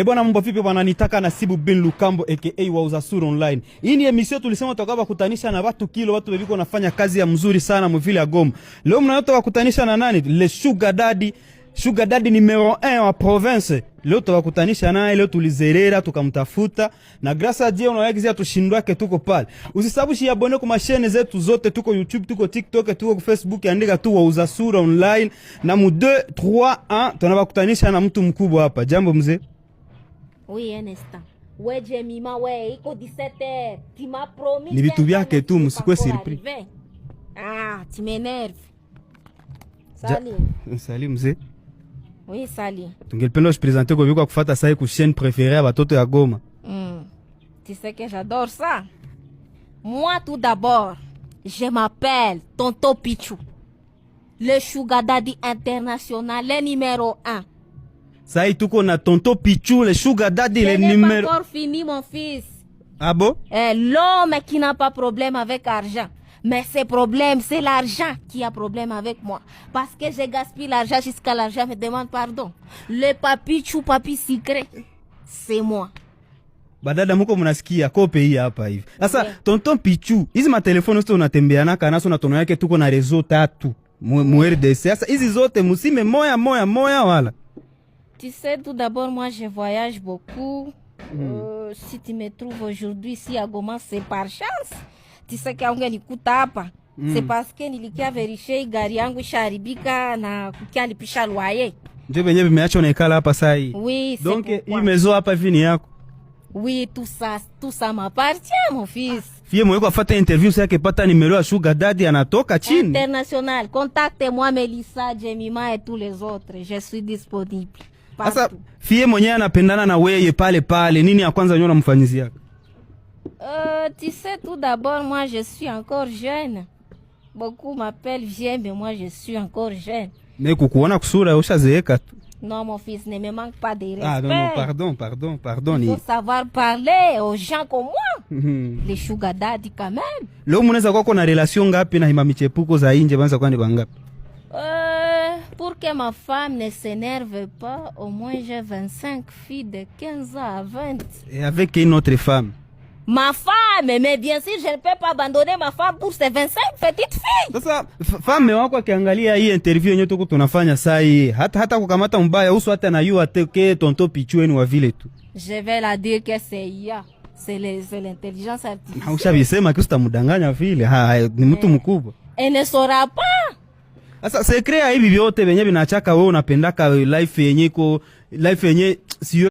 Bwana mambo vipi bwana, nitaka Nasibu bin Lukambo aka Wauza Sura Online. Hii ni emission tulisema tutakaba kutanisha na watu kilo, watu bebiko nafanya kazi ya mzuri sana mvile ya Goma. Leo mnayotoka wakutanisha na nani? Le Sugar Daddy. Sugar Daddy numero 1 wa province. Leo tutakutanisha naye, leo tulizerera tukamtafuta na grâce à Dieu unaweza tushindwake tuko pale. Usisahau shiabone kwa mashine zetu zote, tuko YouTube, tuko TikTok, tuko Facebook, andika tu Wauza Sura Online na mu 2 3 1 tunabakutanisha na mtu mkubwa hapa. Jambo mzee. Oui, un instant. Ouais, Jemima, ouais, iko 17h. Tu m'as promis. Ni vitu vyake tu, msikwe surpris. Ah, tu m'énerves. Salut. Salut mzee. Oui, salut. Tungelipenda usipresenter kwa biko kufuata sasa ku chaîne préférée ya batoto ya Goma. Tu sais que j'adore ça. Moi tout d'abord, je m'appelle Tonton Pichou. Le Sugar Daddy international, le numéro 1. Sasa tuko na Tonton Pichou, le Sugar Daddy, le numéro. Je n'ai pas encore fini mon fils. Ah bon? L'homme qui n'a pas problème avec argent. Mais ce problème, c'est l'argent qui a problème avec moi. Parce que je gaspille l'argent jusqu'à l'argent me demande pardon. Le papi chou, papi secret, c'est moi. Badada muko mnasikia kope hii hapa hivi. Sasa Tonton Pichou, hizi matelefoni zote unatembeana kana na tono yake tuko na rezo 3 mu RDC. Sasa hizi zote musime moya wala. Tu sais, tout d'abord, moi je voyage beaucoup. Si tu me trouves aujourd'hui ici à Goma, c'est par chance. Tu sais que nikuta hapa. C'est parce que nilikia verishe gari yangu isharibika na kukia lipisha loyer. Ndio benye bimeacha unaikala hapa sasa hii. Oui, c'est donc hii mezo hapa vini yako. Oui, tout ça m'appartient mon fils. Fie mweko afata interview sasa akipata numero ya Sugar Daddy anatoka chini. International, contactez-moi Melissa, Jemima et tous les autres. Je suis disponible. Sasa fie mwenyewe anapendana na wewe pale nini ya kwanza nyona mfanyizi yako? Tu sais, tout d'abord, moi, je suis encore jeune. Beaucoup m'appellent vieux, mais moi, je suis encore jeune. Mais kukuona kusura ushazeeka tu. Non, mon fils, ne me manque pas de respect. Ah non, pardon. Il faut savoir parler aux gens comme moi. Les Sugar Daddy, quand même. Leo mnaweza kuwa na relation ngapi na hima michepuko za nje banza kwa ni bangapi? Pour que ma femme ne s'énerve pas, au moins j'ai 25 filles de 15 ans à 20. Et avec une autre femme? Ma femme, mais bien sûr, je ne peux pas abandonner ma femme pour ces 25 petites filles. Sasa femme wako akiangalia hii interview yenyewe tuko tunafanya saa hii, hata kukamata mbaya uso hata na yu ateke Tonton Pichou ni wa vile tu. Je vais la dire que c'est IA. C'est l'intelligence artificielle. Haushabisema kisa utamdanganya vile. Ni mtu mkubwa. Elle ne saura pas. Sasa secret ya hivi vyote venye vinachaka wewe unapendaka life yenye sio